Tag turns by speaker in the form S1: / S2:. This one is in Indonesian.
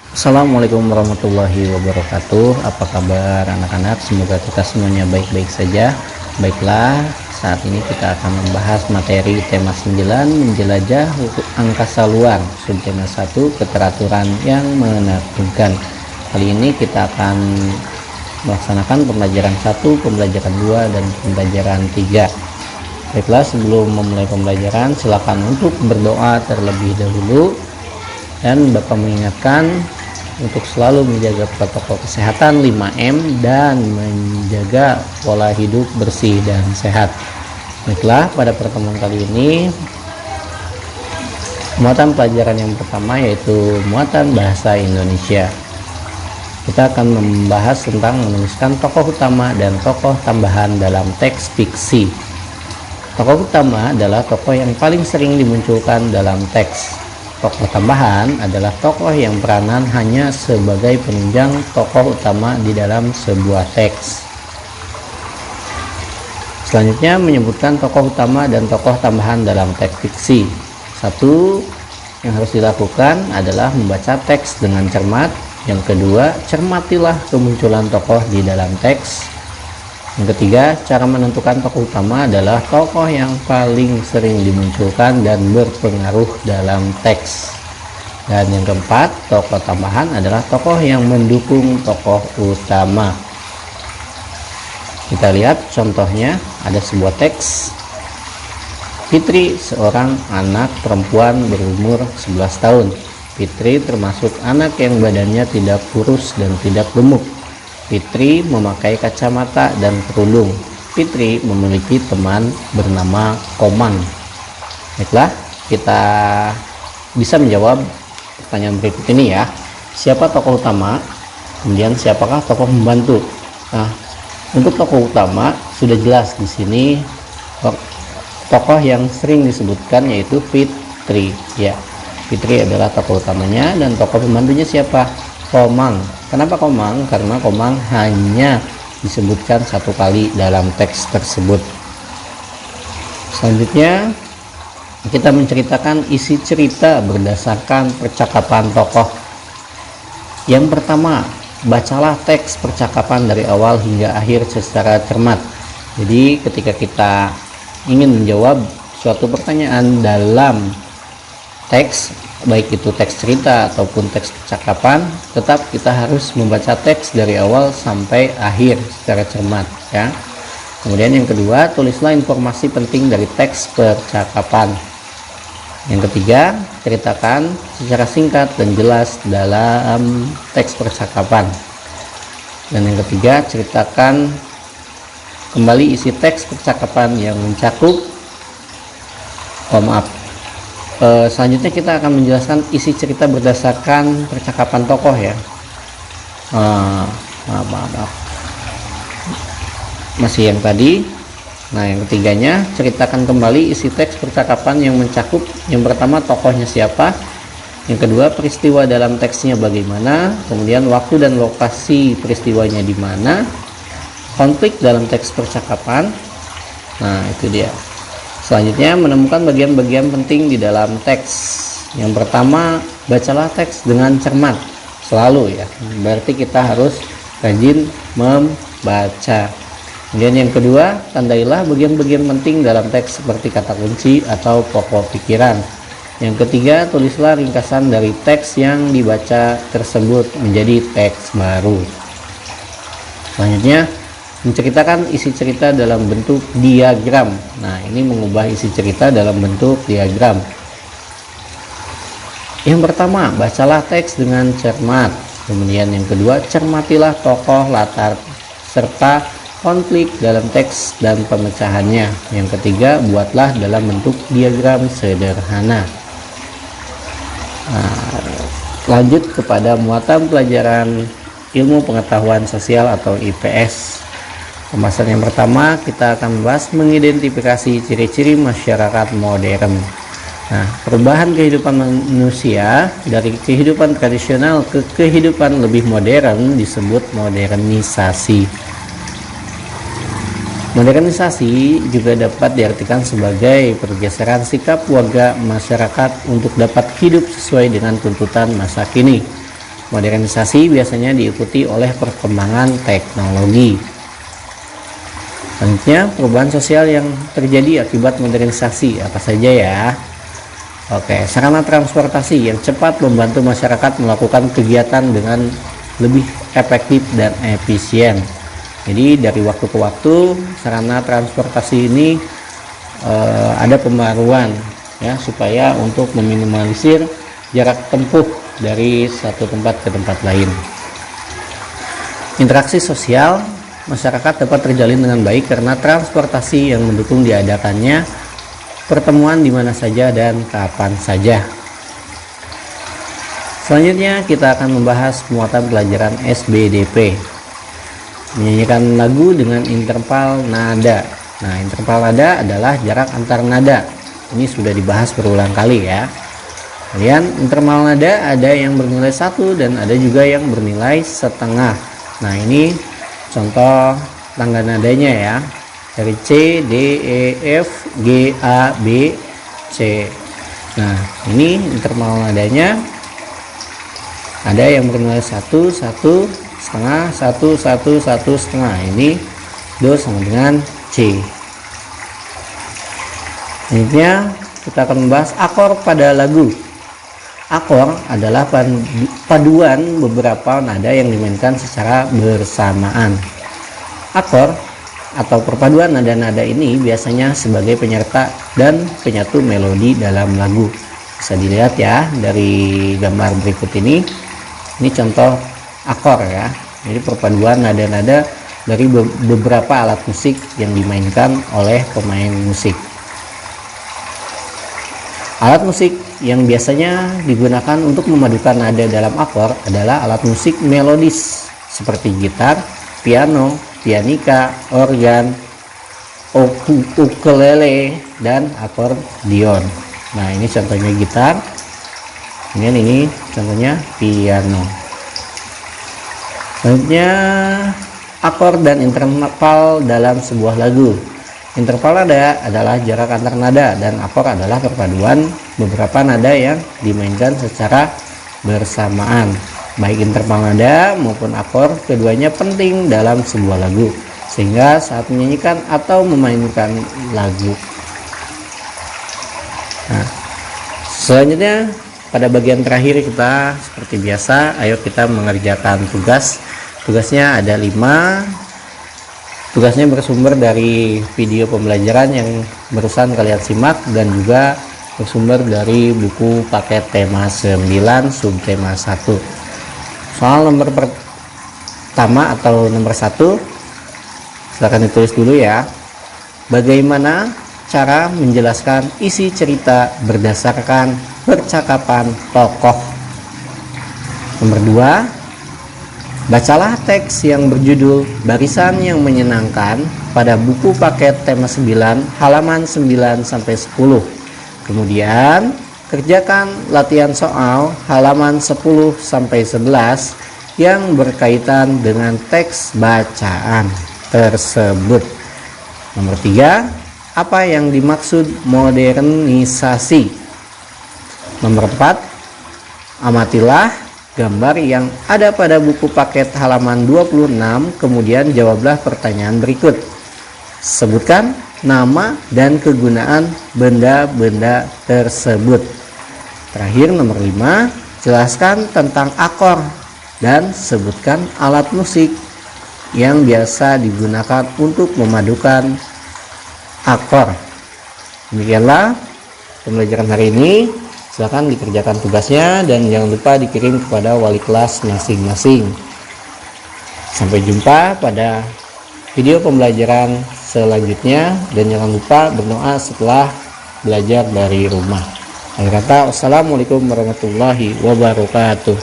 S1: Assalamualaikum warahmatullahi wabarakatuh. Apa kabar anak-anak? Semoga kita semuanya baik-baik saja. Baiklah, saat ini kita akan membahas materi tema 9, menjelajah angkasa luar, subtema 1, keteraturan yang menakjubkan. Kali ini kita akan melaksanakan pembelajaran 1, pembelajaran 2, dan pembelajaran 3. Baiklah, sebelum memulai pembelajaran, silakan untuk berdoa terlebih dahulu. Dan Bapak mengingatkan untuk selalu menjaga protokol kesehatan 5M dan menjaga pola hidup bersih dan sehat. Baiklah, pada pertemuan kali ini muatan pelajaran yang pertama yaitu muatan bahasa Indonesia. Kita akan membahas tentang menuliskan tokoh utama dan tokoh tambahan dalam teks fiksi. Tokoh utama adalah tokoh yang paling sering dimunculkan dalam teks. Tokoh tambahan adalah tokoh yang peranan hanya sebagai penunjang tokoh utama di dalam sebuah teks. Selanjutnya menyebutkan tokoh utama dan tokoh tambahan dalam teks fiksi. Satu yang harus dilakukan adalah membaca teks dengan cermat. Yang kedua, cermatilah kemunculan tokoh di dalam teks. Yang ketiga, cara menentukan tokoh utama adalah tokoh yang paling sering dimunculkan dan berpengaruh dalam teks. Dan yang keempat, tokoh tambahan adalah tokoh yang mendukung tokoh utama. Kita lihat contohnya, ada sebuah teks. Fitri seorang anak perempuan berumur 11 tahun. Fitri termasuk anak yang badannya tidak kurus dan tidak gemuk. Fitri memakai kacamata dan kerudung. Fitri memiliki teman bernama Komang. Baiklah, kita bisa menjawab pertanyaan berikut ini ya. Siapa tokoh utama? Kemudian siapakah tokoh membantu? Nah, untuk tokoh utama sudah jelas di sini tokoh yang sering disebutkan yaitu Fitri. Ya, Fitri adalah tokoh utamanya dan tokoh pembantunya siapa? Komang. Kenapa Komang? Karena Komang hanya disebutkan satu kali dalam teks tersebut. Selanjutnya kita menceritakan isi cerita berdasarkan percakapan tokoh. Yang pertama, bacalah teks percakapan dari awal hingga akhir secara cermat. Jadi ketika kita ingin menjawab suatu pertanyaan dalam teks, baik itu teks cerita ataupun teks percakapan, tetap kita harus membaca teks dari awal sampai akhir secara cermat ya. Kemudian yang kedua, tulislah informasi penting dari teks percakapan. Yang ketiga, ceritakan secara singkat dan jelas dalam teks percakapan. Dan yang ketiga, ceritakan kembali isi teks percakapan yang mencakup selanjutnya kita akan menjelaskan isi cerita berdasarkan percakapan tokoh ya. Maaf. Masih yang tadi. Nah, yang ketiganya, ceritakan kembali isi teks percakapan yang mencakup yang pertama tokohnya siapa, yang kedua peristiwa dalam teksnya bagaimana, kemudian waktu dan lokasi peristiwanya di mana, konflik dalam teks percakapan. Nah, itu dia. Selanjutnya menemukan bagian-bagian penting di dalam teks. Yang pertama, bacalah teks dengan cermat selalu ya. Berarti kita harus rajin membaca. Kemudian yang kedua, tandailah bagian-bagian penting dalam teks seperti kata kunci atau pokok pikiran. Yang ketiga, tulislah ringkasan dari teks yang dibaca tersebut menjadi teks baru. Selanjutnya, menceritakan isi cerita dalam bentuk diagram. Nah, ini mengubah isi cerita dalam bentuk diagram. Yang pertama, bacalah teks dengan cermat. Kemudian yang kedua, cermatilah tokoh, latar, serta konflik dalam teks dan pemecahannya. Yang ketiga, buatlah dalam bentuk diagram sederhana. Nah, lanjut kepada muatan pelajaran ilmu pengetahuan sosial atau IPS. Pembahasan yang pertama, kita akan membahas mengidentifikasi ciri-ciri masyarakat modern. Nah, perubahan kehidupan manusia dari kehidupan tradisional ke kehidupan lebih modern disebut modernisasi. Modernisasi juga dapat diartikan sebagai pergeseran sikap warga masyarakat untuk dapat hidup sesuai dengan tuntutan masa kini. Modernisasi biasanya diikuti oleh perkembangan teknologi. Selanjutnya, perubahan sosial yang terjadi akibat modernisasi apa saja ya? Oke, sarana transportasi yang cepat membantu masyarakat melakukan kegiatan dengan lebih efektif dan efisien. Jadi dari waktu ke waktu sarana transportasi ini ada pembaruan ya, supaya untuk meminimalisir jarak tempuh dari satu tempat ke tempat lain. Interaksi sosial masyarakat dapat terjalin dengan baik karena transportasi yang mendukung diadakannya pertemuan di mana saja dan kapan saja. Selanjutnya kita akan membahas muatan pelajaran SBDP. Menyanyikan lagu dengan interval nada. Nah, interval nada adalah jarak antar nada. Ini sudah dibahas berulang kali ya. Kemudian interval nada ada yang bernilai 1 dan ada juga yang bernilai setengah. Nah, ini contoh tangga nadanya ya. Dari C, D, E, F, G, A, B, C. Nah, ini interval nadanya ada yang bernilai 1, 1, setengah, 1, 1, 1, setengah. Ini Do sama dengan C. Selanjutnya kita akan membahas akor pada lagu. Akor adalah paduan beberapa nada yang dimainkan secara bersamaan. Akor atau perpaduan nada-nada ini biasanya sebagai penyerta dan penyatu melodi dalam lagu. Bisa dilihat ya dari gambar berikut ini. Ini contoh akor ya. Jadi perpaduan nada-nada dari beberapa alat musik yang dimainkan oleh pemain musik. Alat musik yang biasanya digunakan untuk memadukan nada dalam akor adalah alat musik melodis seperti gitar, piano, pianika, organ, ukulele, dan akordeon. Nah, ini contohnya gitar. Kemudian ini contohnya piano. Selanjutnya akor dan interval dalam sebuah lagu. Interval nada adalah jarak antar nada dan akor adalah perpaduan beberapa nada yang dimainkan secara bersamaan. Baik interval nada maupun akor keduanya penting dalam sebuah lagu sehingga saat menyanyikan atau memainkan lagu. Nah, selanjutnya pada bagian terakhir kita seperti biasa, ayo kita mengerjakan tugas. Tugasnya ada 5. Tugasnya bersumber dari video pembelajaran yang barusan kalian simak dan juga bersumber dari buku paket tema 9 subtema 1. Soal nomor pertama atau nomor 1 silakan ditulis dulu ya. Bagaimana cara menjelaskan isi cerita berdasarkan percakapan tokoh? Nomor 2, bacalah teks yang berjudul Barisan yang Menyenangkan pada buku paket tema 9 halaman 9 sampai 10. Kemudian kerjakan latihan soal halaman 10 sampai 11 yang berkaitan dengan teks bacaan tersebut. Nomor 3, apa yang dimaksud modernisasi? Nomor 4, amatilah gambar yang ada pada buku paket halaman 26, kemudian jawablah pertanyaan berikut. Sebutkan nama dan kegunaan benda-benda tersebut. Terakhir nomor 5, jelaskan tentang akor dan sebutkan alat musik yang biasa digunakan untuk memadukan akor. Demikianlah pembelajaran hari ini. Silakan dikerjakan tugasnya dan jangan lupa dikirim kepada wali kelas masing-masing. Sampai jumpa pada video pembelajaran selanjutnya dan jangan lupa berdoa setelah belajar dari rumah. Akhir kata, wassalamualaikum warahmatullahi wabarakatuh.